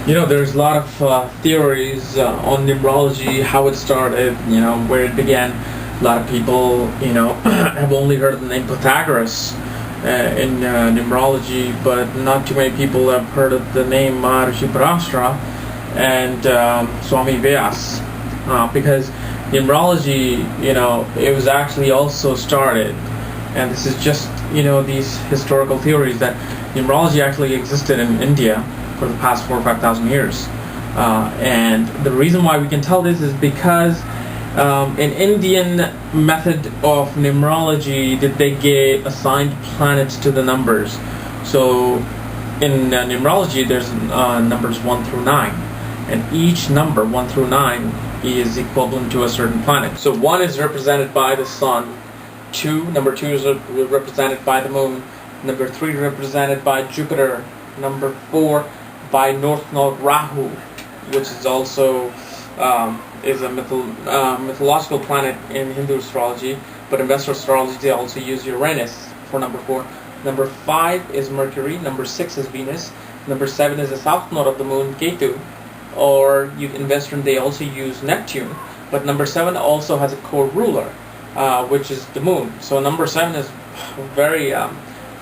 There's a lot of theories on numerology, how it started, where it began. A lot of people, have only heard of the name Pythagoras in numerology, but not too many people have heard of the name Maharishi Parashara and Swami Vyas, because numerology, it was actually also started, and this is just, these historical theories that numerology actually existed in India for the past 4,000 or 5,000 years. And the reason why we can tell this is because an Indian method of numerology that they gave assigned planets to the numbers. So in numerology there's numbers 1 through 9, and each number 1 through 9 is equivalent to a certain planet. So 1 is represented by the sun, number 2 is represented by the moon, number 3 represented by Jupiter, number 4 by North Node Rahu, which is also is a mythological planet in Hindu astrology, but in Western astrology they also use Uranus for number 4. Number 5 is Mercury, number 6 is Venus, number 7 is the south node of the moon, Ketu, or in Western they also use Neptune, but number 7 also has a core ruler, which is the moon. So number 7 is a very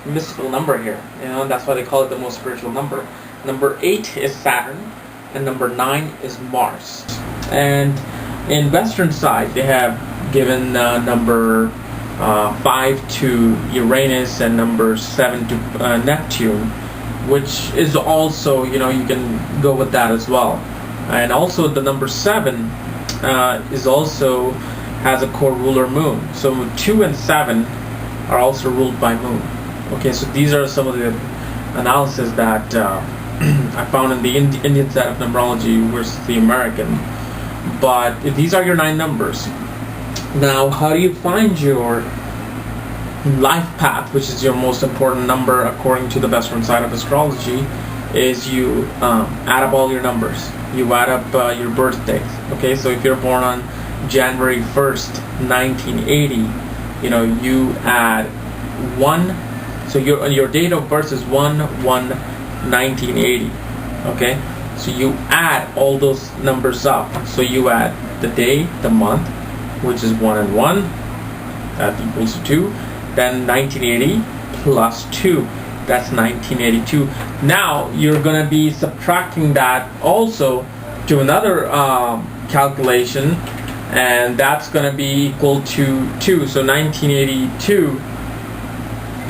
mystical number here, and that's why they call it the most spiritual number. Number 8 is Saturn, and number 9 is Mars. And in Western side, they have given number 5 to Uranus and number 7 to Neptune, which is also, you can go with that as well. And also the number 7 is also has a core ruler moon. So 2 and 7 are also ruled by moon. Okay, so these are some of the analysis that I found in the Indian side of numerology versus the American. But these are your 9 numbers. Now, how do you find your life path, which is your most important number according to the Western side of astrology? Is you add up all your numbers. You add up your birth dates. Okay, so if you're born on January 1st, 1980, you add 1. So your date of birth is 1/1/1980. Okay, so you add all those numbers up. So you add the day, the month, which is 1 and 1, that equals to 2. Then 1980 plus 2, that's 1982. Now you're going to be subtracting that also to another calculation, and that's going to be equal to 2. So 1982,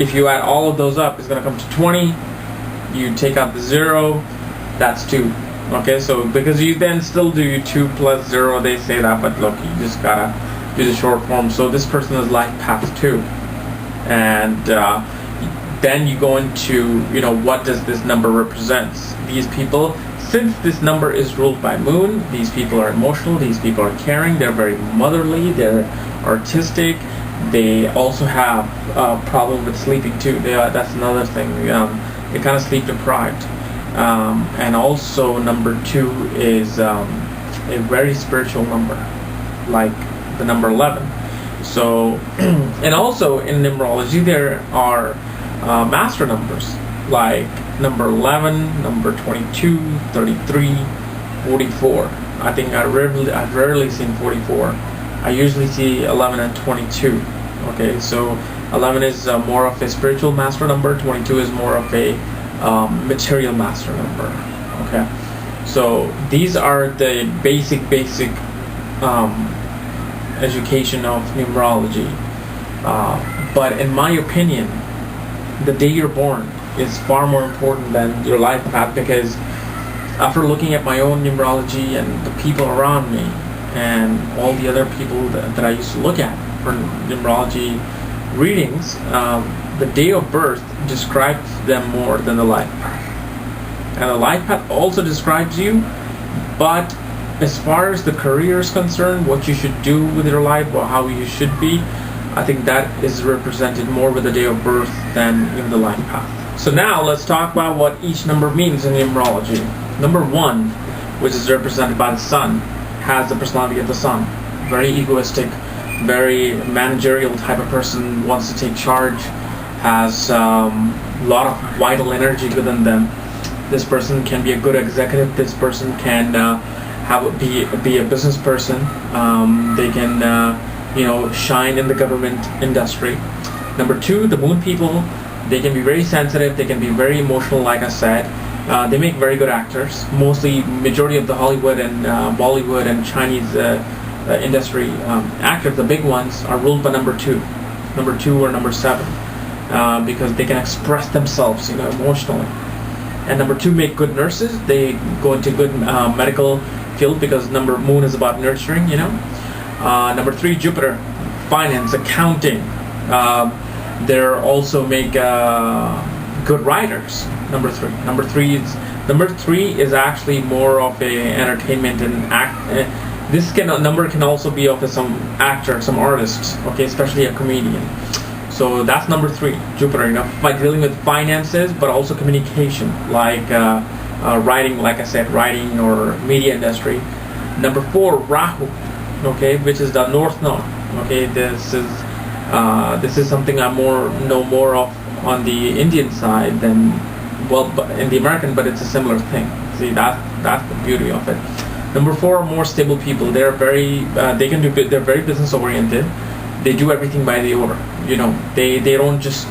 if you add all of those up, it's going to come to 20. You take out the 0, that's 2. Okay, so because you then still do 2 plus 0, they say that, but look, you just gotta do the short form. So this person is life path 2, and then you go into, what does this number represent? These people, since this number is ruled by moon, these people are emotional, these people are caring, they're very motherly, they're artistic. They also have a problem with sleeping too. That's another thing. They're kind of sleep deprived. And also number 2 is a very spiritual number, like the number 11. So, and also in numerology there are master numbers, like number 11, number 22, 33, 44. I think I've rarely seen 44. I usually see 11 and 22. Okay, so 11 is more of a spiritual master number, 22 is more of a material master number. Okay, so these are the basic education of numerology. But in my opinion, the day you're born is far more important than your life path, because after looking at my own numerology and the people around me and all the other people that I used to look at for numerology readings, the day of birth describes them more than the life path. And the life path also describes you, but as far as the career is concerned, what you should do with your life or how you should be, I think that is represented more with the day of birth than in the life path. So now let's talk about what each number means in numerology. Number 1, which is represented by the sun, has the personality of the sun. Very egoistic, very managerial type of person, wants to take charge, has a lot of vital energy within them, This person can be a good executive. This person can be a business person. They can shine in the government industry. Number 2, the moon people, they can be very sensitive. They can be very emotional, like I said. They make very good actors. Mostly, majority of the Hollywood and Bollywood and Chinese industry actors, the big ones, are ruled by number 2 or number 7, because they can express themselves, emotionally. And number 2 make good nurses. They go into good medical field because moon is about nurturing. Number 3, Jupiter, finance, accounting. They're also make good writers. Number 3. Number 3 is actually more of a entertainment and act. This number can also be of some actor, some artists, okay, especially a comedian. So that's number 3, Jupiter, by dealing with finances, but also communication, like writing, like I said, writing or media industry. Number 4, Rahu, okay, which is the North Node. Okay, this is something I know more of on the Indian side than in the American, but it's a similar thing. See, that's the beauty of it. Number 4 are more stable people. They're very they're very business oriented. They do everything by the order. They don't just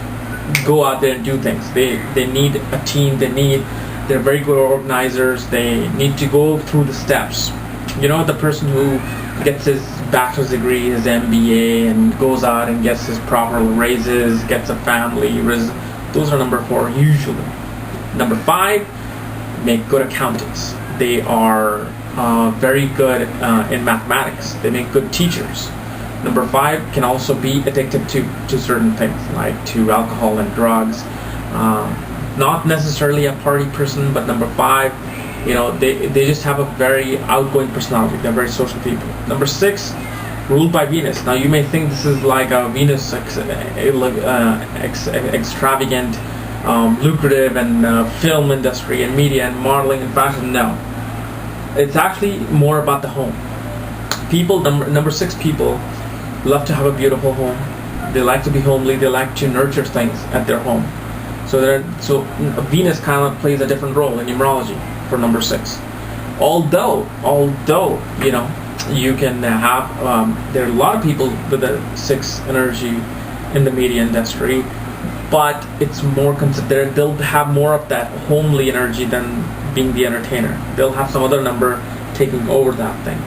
go out there and do things. They need a team. They're very good organizers. They need to go through the steps. The person who gets his bachelor's degree, his MBA, and goes out and gets his proper raises, gets a family. Those are number 4 usually. Number 5, make good accountants. They are very good in mathematics. They make good teachers. Number 5 can also be addicted to certain things, like to alcohol and drugs. Not necessarily a party person, but number 5, they just have a very outgoing personality. They're very social people. Number 6, ruled by Venus. Now you may think this is like a Venus extravagant, lucrative, and film industry and media and modeling and fashion. No. It's actually more about the home. People, number 6 people, love to have a beautiful home. They like to be homely. They like to nurture things at their home. So Venus kind of plays a different role in numerology for number 6. Although you can have there are a lot of people with the 6 energy in the media industry, but it's more considered. They'll have more of that homely energy than being the entertainer. They'll have some other number taking over that thing.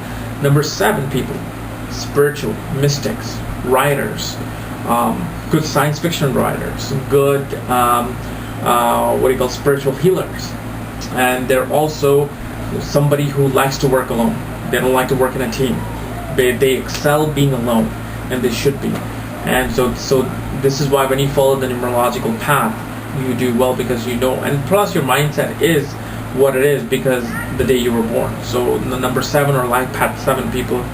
Number 7 people, spiritual, mystics, writers, good science fiction writers, good spiritual healers. And they're also somebody who likes to work alone. They don't like to work in a team. They excel being alone, and they should be. And so this is why when you follow the numerological path, you do well, because and plus your mindset is what it is because the day you were born. So the number 7 or life path 7 people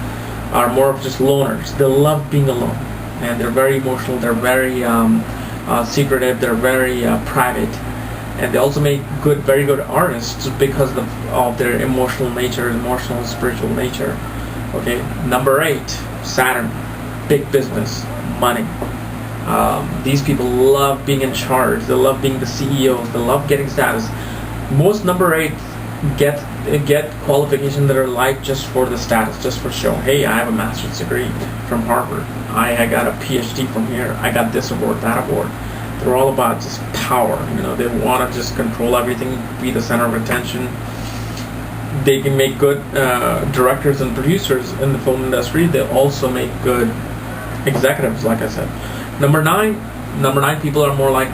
are more of just loners. They love being alone, and they're very emotional. They're very secretive. They're very private, and they also make very good artists because of their emotional nature, emotional spiritual nature. Okay, number 8, Saturn, big business, money. These people love being in charge. They love being the CEOs. They love getting status. Most number 8 get qualifications that are like just for the status, just for show. Hey, I have a master's degree from Harvard. I got a PhD from here. I got this award, that award. They're all about just power. They want to just control everything, be the center of attention. They can make good directors and producers in the film industry. They also make good executives, like I said. Number 9 people are more like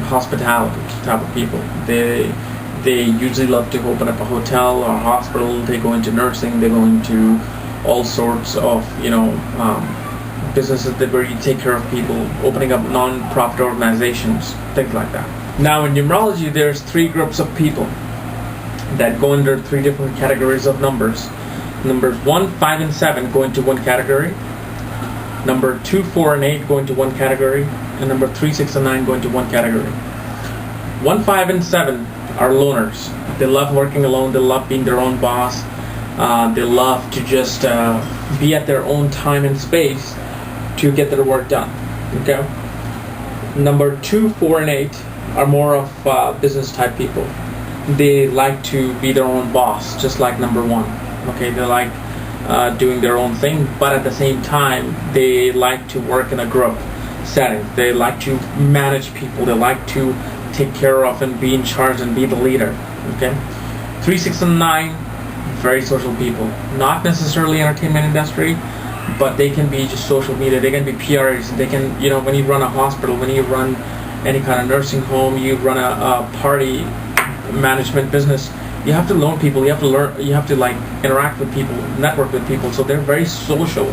hospitality type of people. They usually love to open up a hotel or a hospital. They go into nursing. They go into all sorts of businesses where you take care of people, opening up non-profit organizations, things like that. Now in numerology, there's 3 groups of people that go under 3 different categories of numbers. Numbers 1, 5, and 7 go into one category. Number 2, 4, and 8 go into one category, and number 3, 6, and 9 go into one category. 1, 5, and 7 are loners. They love working alone. They love being their own boss. They love to just be at their own time and space to get their work done. Okay. Number 2, 4, and 8 are more of business type people. they like to be their own boss, just like number one. Okay, they like doing their own thing, but at the same time, they like to work in a group setting. They like to manage people. They like to take care of and be in charge and be the leader. Okay, 3, 6, and 9, very social people. Not necessarily entertainment industry, but they can be just social media. They can be PRs. They can, when you run a hospital, when you run any kind of nursing home, you run a party management business, you have to learn people. You have to like interact with people, network with people. So they're very social.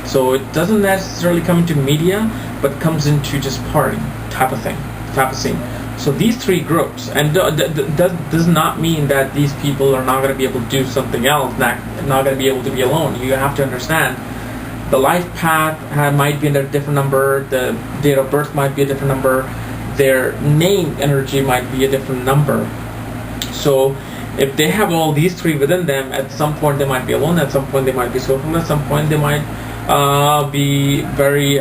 So it doesn't necessarily come into media, but comes into just party type of scene. So these 3 groups, and does not mean that these people are not going to be able to do something else, not going to be able to be alone. You have to understand the life path might be in a different number, the date of birth might be a different number, their name energy might be a different number. So if they have all these 3 within them, at some point they might be alone, at some point they might be social, at some point they might be very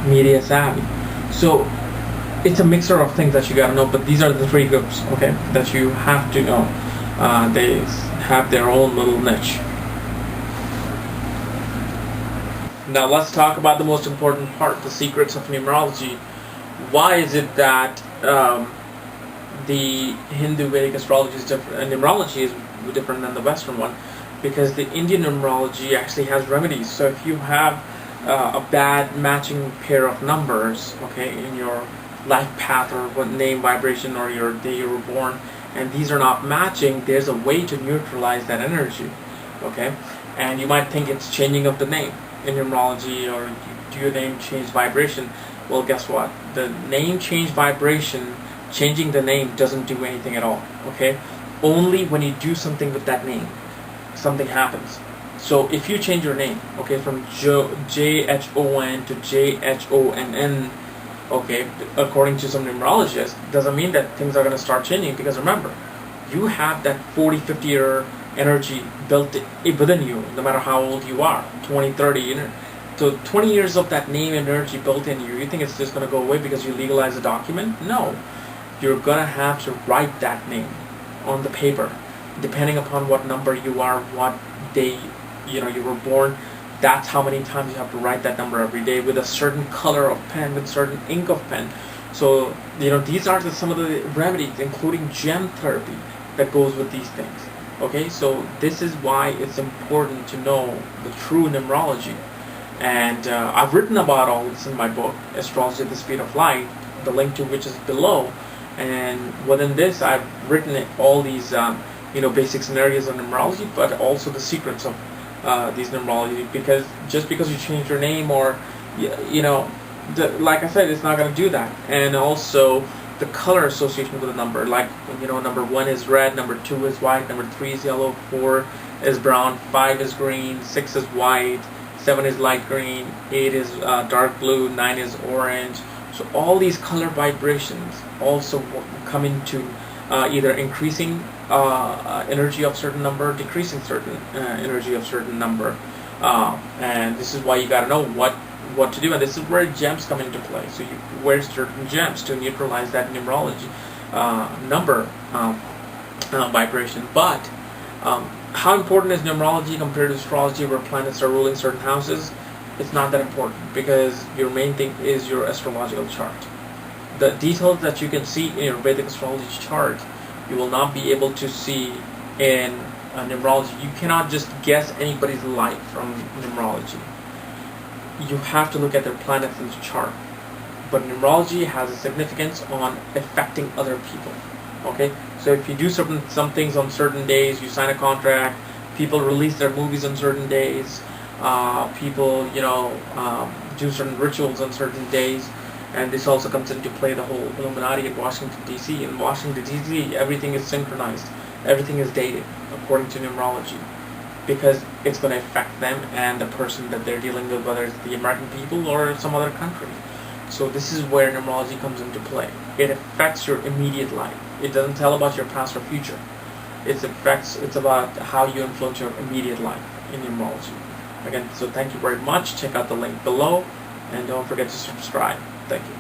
media savvy. So it's a mixture of things that you gotta know, but these are the 3 groups, okay, that you have to know. They have their own little niche. Now let's talk about the most important part, the secrets of numerology. Why is it that the Hindu Vedic astrology is different, and numerology is different than the Western one? Because the Indian numerology actually has remedies. So if you have a bad matching pair of numbers, okay, in your life path or what name, vibration, or your day you were born, and these are not matching, there's a way to neutralize that energy, okay? And you might think it's changing of the name in numerology, or do your name change vibration? Well, guess what? The name change vibration, changing the name doesn't do anything at all, okay? Only when you do something with that name, something happens. So if you change your name, okay, from J-H-O-N to J-H-O-N-N, okay, according to some numerologists, doesn't mean that things are going to start changing, because remember, you have that 40, 50 year energy built within you, no matter how old you are, 20, 30, so 20 years of that name energy built in you. You think it's just going to go away because you legalize a document? No. You're going to have to write that name on the paper, depending upon what number you are, what day you were born. That's how many times you have to write that number every day, with a certain color of pen, with certain ink of pen. So these are some of the remedies, including gem therapy, that goes with these things. Okay, so this is why it's important to know the true numerology. And I've written about all this in my book, Astrology at the Speed of Light, the link to which is below. And within this, I've written all these basic scenarios of numerology, but also the secrets of these numerology. Because just because you change your name, or like I said, it's not going to do that. And also the color association with a number, like number 1 is red, number 2 is white, number 3 is yellow, 4 is brown, 5 is green, 6 is white, 7 is light green, 8 is dark blue, 9 is orange. So all these color vibrations also come into either increasing energy of certain number, decreasing certain energy of certain number, and this is why you got to know what to do. And this is where gems come into play. So you wear certain gems to neutralize that numerology number vibration. But how important is numerology compared to astrology, where planets are ruling certain houses? It's not that important, because your main thing is your astrological chart. The details that you can see in your Vedic astrology chart, you will not be able to see in numerology. You cannot just guess anybody's life from numerology. You have to look at their planets in the chart. But numerology has a significance on affecting other people. Okay, so if you do some things on certain days, you sign a contract. People release their movies on certain days. People, do certain rituals on certain days. And this also comes into play, the whole Illuminati in Washington, D.C. In Washington, D.C., everything is synchronized. Everything is dated according to numerology, because it's going to affect them and the person that they're dealing with, whether it's the American people or some other country. So this is where numerology comes into play. It affects your immediate life. It doesn't tell about your past or future. It's about how you influence your immediate life in numerology. Again, so thank you very much. Check out the link below, and don't forget to subscribe. Thank you.